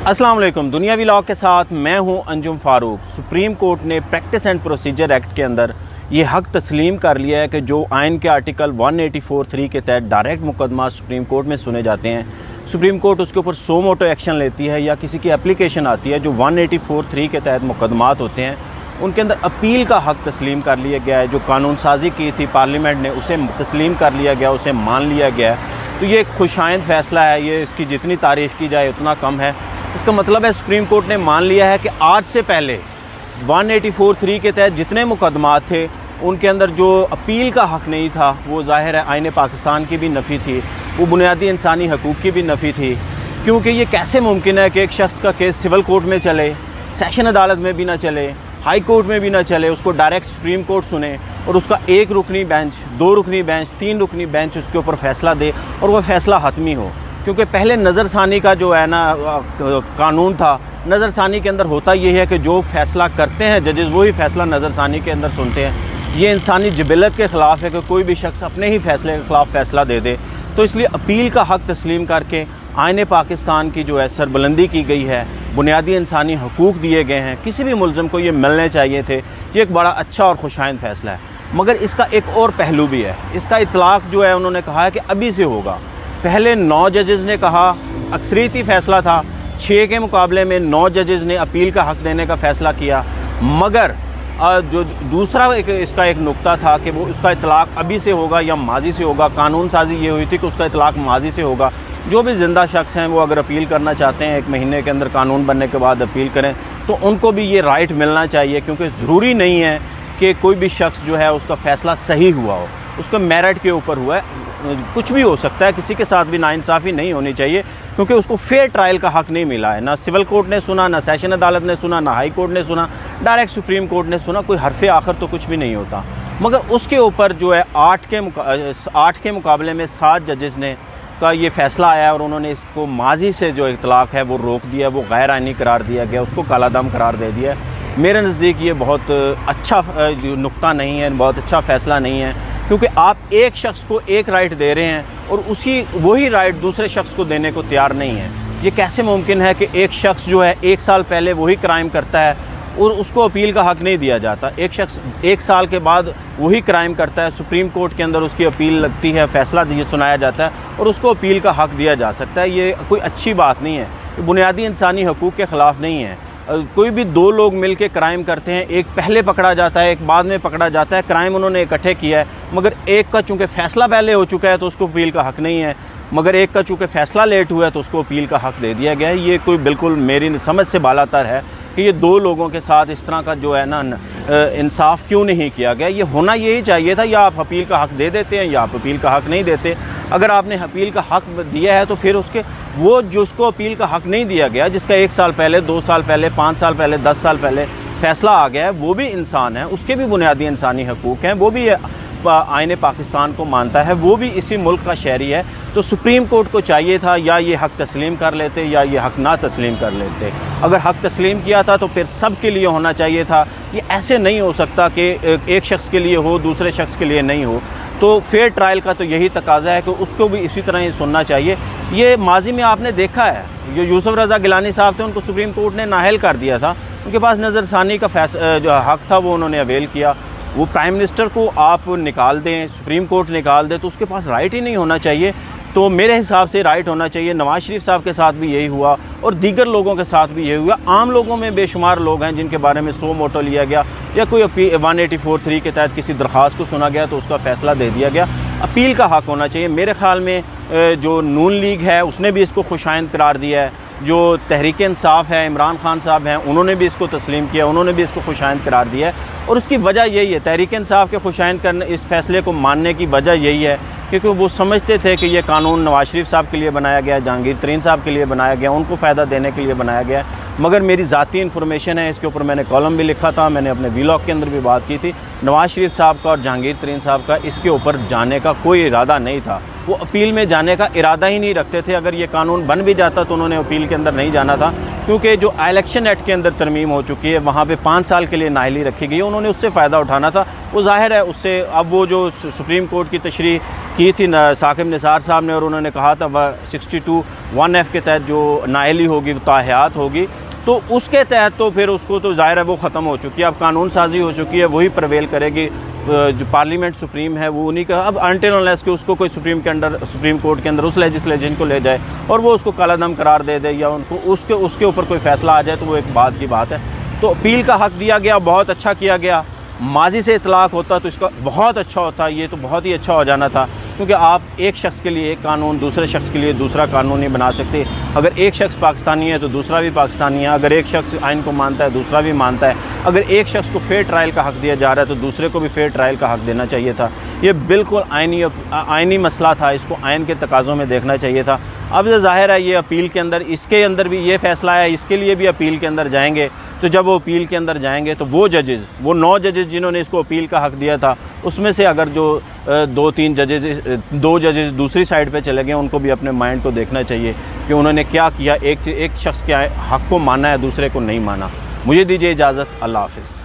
अस्सलाम वालेकुम। दुनिया व्लॉग के साथ मैं हूं अंजुम फ़ारूक। सुप्रीम कोर्ट ने प्रैक्टिस एंड प्रोसीजर एक्ट के अंदर ये हक़ तस्लीम कर लिया है कि जो आइन के आर्टिकल 184(3) के तहत डायरेक्ट मुकदमा सुप्रीम कोर्ट में सुने जाते हैं, सुप्रीम कोर्ट उसके ऊपर सो मोटो एक्शन लेती है या किसी की एप्लीकेशन आती है जो 184(3) के तहत मुकदमात होते हैं, उनके अंदर अपील का हक़ तस्लीम कर लिया गया है। जो कानून साजी की थी पार्लियामेंट ने, उसे तस्लीम कर लिया गया, उसे मान लिया गया है। तो ये एक खुशाइंद फ़ैसला है, ये इसकी जितनी तारीफ़ की जाए उतना कम है। इसका मतलब है सुप्रीम कोर्ट ने मान लिया है कि आज से पहले 184(3) के तहत जितने मुकदमात थे उनके अंदर जो अपील का हक़ नहीं था, वो ज़ाहिर है आईन पाकिस्तान की भी नफ़ी थी, वो बुनियादी इंसानी हकूक़ की भी नफ़ी थी। क्योंकि ये कैसे मुमकिन है कि एक शख्स का केस सिविल कोर्ट में चले, सेशन अदालत में भी ना चले, हाई कोर्ट में भी ना चले, उसको डायरेक्ट सुप्रीम कोर्ट सुने और उसका 1 रुकनी बेंच, 2 रुकनी बेंच, 3 रुकनी बेंच उसके ऊपर फ़ैसला दे और वह फ़ैसला हतमी हो। क्योंकि पहले नज़रसानी का जो है ना कानून था, नज़रसानी के अंदर होता ये है कि जो फ़ैसला करते हैं जजेस वही फ़ैसला नज़रसानी के अंदर सुनते हैं। ये इंसानी जिबिलत के ख़िलाफ़ है कि कोई भी शख्स अपने ही फ़ैसले के ख़िलाफ़ फ़ैसला दे दे। तो इसलिए अपील का हक़ तस्लीम करके आईन पाकिस्तान की जो है सरबुलंदी की गई है, बुनियादी इंसानी हकूक़ दिए गए हैं, किसी भी मुलज़म को ये मिलने चाहिए थे। ये एक बड़ा अच्छा और खुशाइंद फ़ैसला है। मगर इसका एक और पहलू भी है। इसका इतलाक़ जो है उन्होंने कहा है कि अभी से होगा। पहले 9 जजेज़ ने कहा, अक्सरियती फ़ैसला था, 6 के मुकाबले में 9 जजेज़ ने अपील का हक़ देने का फ़ैसला किया। मगर जो दूसरा इसका एक नुक्ता था कि वो उसका इतलाक़ अभी से होगा या माजी से होगा। कानून साजी ये हुई थी कि उसका इतलाक़ माजी से होगा। जो भी ज़िंदा शख्स हैं वो अगर अपील करना चाहते हैं 1 महीने के अंदर कानून बनने के बाद अपील करें, तो उनको भी ये राइट मिलना चाहिए। क्योंकि ज़रूरी नहीं है कि कोई भी शख्स जो है उसका फ़ैसला सही हुआ हो, उसका मेरिट के ऊपर हुआ है। कुछ भी हो सकता है, किसी के साथ भी नाइंसाफ़ी नहीं होनी चाहिए क्योंकि उसको फेयर ट्रायल का हक़ नहीं मिला है। ना सिविल कोर्ट ने सुना, ना सेशन अदालत ने सुना, ना हाई कोर्ट ने सुना, डायरेक्ट सुप्रीम कोर्ट ने सुना। कोई हरफ़े आखिर तो कुछ भी नहीं होता। मगर उसके ऊपर जो है 8 के मुकाबले में 7 जजेस ने का ये फ़ैसला आया और उन्होंने इसको माजी से जो इतलाक़ है वो रोक दिया, वो गैर आइनी करार दिया गया, उसको कालादम करार दे दिया। मेरे नज़दीक ये बहुत अच्छा नुक्ता नहीं है, बहुत अच्छा फ़ैसला नहीं है। क्योंकि आप एक शख्स को एक राइट दे रहे हैं और वही राइट दूसरे शख्स को देने को तैयार नहीं है। ये कैसे मुमकिन है कि एक शख्स जो है 1 साल पहले वही क्राइम करता है और उसको अपील का हक़ नहीं दिया जाता। एक शख्स 1 साल के बाद वही क्राइम करता है, सुप्रीम कोर्ट के अंदर उसकी अपील लगती है, फ़ैसला सुनाया जाता है और उसको अपील का हक़ दिया जा सकता है। ये कोई अच्छी बात नहीं है, ये बुनियादी इंसानी हकूक़ के ख़िलाफ़ नहीं है। कोई भी 2 लोग मिल के क्राइम करते हैं, एक पहले पकड़ा जाता है, एक बाद में पकड़ा जाता है। क्राइम उन्होंने इकट्ठे किया है, मगर एक का चूँकि फ़ैसला पहले हो चुका है तो उसको अपील का हक़ नहीं है, मगर एक का चूँकि फ़ैसला लेट हुआ है तो उसको अपील का हक़ दे दिया गया है। ये कोई बिल्कुल मेरी समझ से बालातर है कि ये 2 लोगों के साथ इस तरह का जो है ना इंसाफ़ क्यों नहीं किया गया। ये होना यही चाहिए था, या आप अपील का हक़ दे देते हैं या आप अपील का हक़ नहीं देते। अगर आपने अपील का हक़ दिया है तो फिर उसके वो जिसको अपील का हक़ नहीं दिया गया, जिसका 1 साल पहले, 2 साल पहले, 5 साल पहले, 10 साल पहले फ़ैसला आ गया है, वो भी इंसान है, उसके भी बुनियादी इंसानी हकूक़ हैं, वो भी आईन पाकिस्तान को मानता है, वो भी इसी मुल्क का शहरी है। तो सुप्रीम कोर्ट को चाहिए था या ये हक़ तस्लीम कर लेते या ये हक़ ना तस्लीम कर लेते। अगर हक़ तस्लीम किया था तो फिर सब के लिए होना चाहिए था। ये ऐसे नहीं हो सकता कि एक शख्स के लिए हो, दूसरे शख्स के लिए नहीं हो। तो फेयर ट्रायल का तो यही तकाज़ा है कि उसको भी इसी तरह ही सुनना चाहिए। ये माजी में आपने देखा है, जो यूसुफ रज़ा गिलानी साहब थे उनको सुप्रीम कोर्ट ने नाअहल कर दिया था, उनके पास नज़रसानी का जो हक़ था वो उन्होंने अवेल किया। वो प्राइम मिनिस्टर को आप निकाल दें, सुप्रीम कोर्ट निकाल दे, तो उसके पास राइट ही नहीं होना चाहिए। तो मेरे हिसाब से राइट होना चाहिए। नवाज़ शरीफ साहब के साथ भी यही हुआ और दीगर लोगों के साथ भी यही हुआ। आम लोगों में बेशुमार लोग हैं जिनके बारे में सो मोटो लिया गया या कोई 184(3) के तहत किसी दरख्वास्त को सुना गया तो उसका फ़ैसला दे दिया गया। अपील का हक़ होना चाहिए। मेरे ख़्याल में जो नून लीग है उसने भी इसको खुशाइंद करार दिया है, जो तहरीक इंसाफ है, इमरान खान साहब हैं, उन्होंने भी इसको तस्लीम किया, उन्होंने भी इसको खुशाइंद करार दिया है। और उसकी वजह यही है, तहरीक इंसाफ के खुशाइंद करने, इस फ़ैसले को मानने की वजह यही है क्योंकि वो समझते थे कि ये कानून नवाज़ शरीफ साहब के लिए बनाया गया, जहांगीर तरीन साहब के लिए बनाया गया, उनको फ़ायदा देने के लिए बनाया गया। मगर मेरी ज़ाती इन्फॉर्मेशन है, इसके ऊपर मैंने कॉलम भी लिखा था, मैंने अपने व्लॉग के अंदर भी बात की थी। नवाज़ शरीफ साहब का और जहांगीर तरीन साहब का इसके ऊपर जाने का कोई इरादा नहीं था। वो अपील में जाने का इरादा ही नहीं रखते थे। अगर ये कानून बन भी जाता तो उन्होंने अपील के अंदर नहीं जाना था क्योंकि जो इलेक्शन एक्ट के अंदर तरमीम हो चुकी है वहाँ पे 5 साल के लिए नाअहली रखी गई है, उन्होंने उससे फ़ायदा उठाना था। वो ज़ाहिर है उससे अब वो जो सुप्रीम कोर्ट की तशरीह की थी साकिब निसार साहब ने, और उन्होंने कहा था 62(1)(f) के तहत जो नाअहली होगी वो ताहयात होगी, तो उसके तहत तो फिर उसको तो ज़ाहिर है वो ख़त्म हो चुकी है, अब कानून साजी हो चुकी है, वही प्रवेल करेगी। जो पार्लियामेंट सुप्रीम है वो उन्हीं का, अब अनटिल अनलेस कि उसको कोई सुप्रीम कोर्ट के अंदर उस लेजिस्लेशन को ले जाए और वो उसको कालादम करार दे दे या उनको उसके ऊपर कोई फ़ैसला आ जाए, तो वो एक बात की बात है। तो अपील का हक़ दिया गया, बहुत अच्छा किया गया। माजी से इतलाक़ होता तो इसका बहुत अच्छा होता, ये तो बहुत ही अच्छा हो जाना था, क्योंकि आप एक शख्स के लिए एक कानून, दूसरे शख्स के लिए दूसरा कानून नहीं बना सकते। अगर एक शख्स पाकिस्तानी है तो दूसरा भी पाकिस्तानी है, अगर एक शख्स आइन को मानता है दूसरा भी मानता है, अगर एक शख्स को फेयर ट्रायल का हक़ दिया जा रहा है तो दूसरे को भी फेयर ट्रायल का हक़ देना चाहिए था। ये बिल्कुल आइनी मसला था, इसको आइन के तकाज़ों में देखना चाहिए था। अब जो ज़ाहिर है ये अपील के अंदर, इसके अंदर भी ये फ़ैसला है, इसके लिए भी अपील के अंदर जाएंगे, तो जब वो अपील के अंदर जाएंगे तो वो जजेज़, वो 9 जजेज़ जिन्होंने इसको अपील का हक़ दिया था, उसमें से अगर जो 2 जजेज़ दूसरी साइड पे चले गए, उनको भी अपने माइंड को देखना चाहिए कि उन्होंने क्या किया। एक शख्स के हक़ को माना है, दूसरे को नहीं माना। मुझे दीजिए इजाज़त, अल्लाह हाफ़िज़।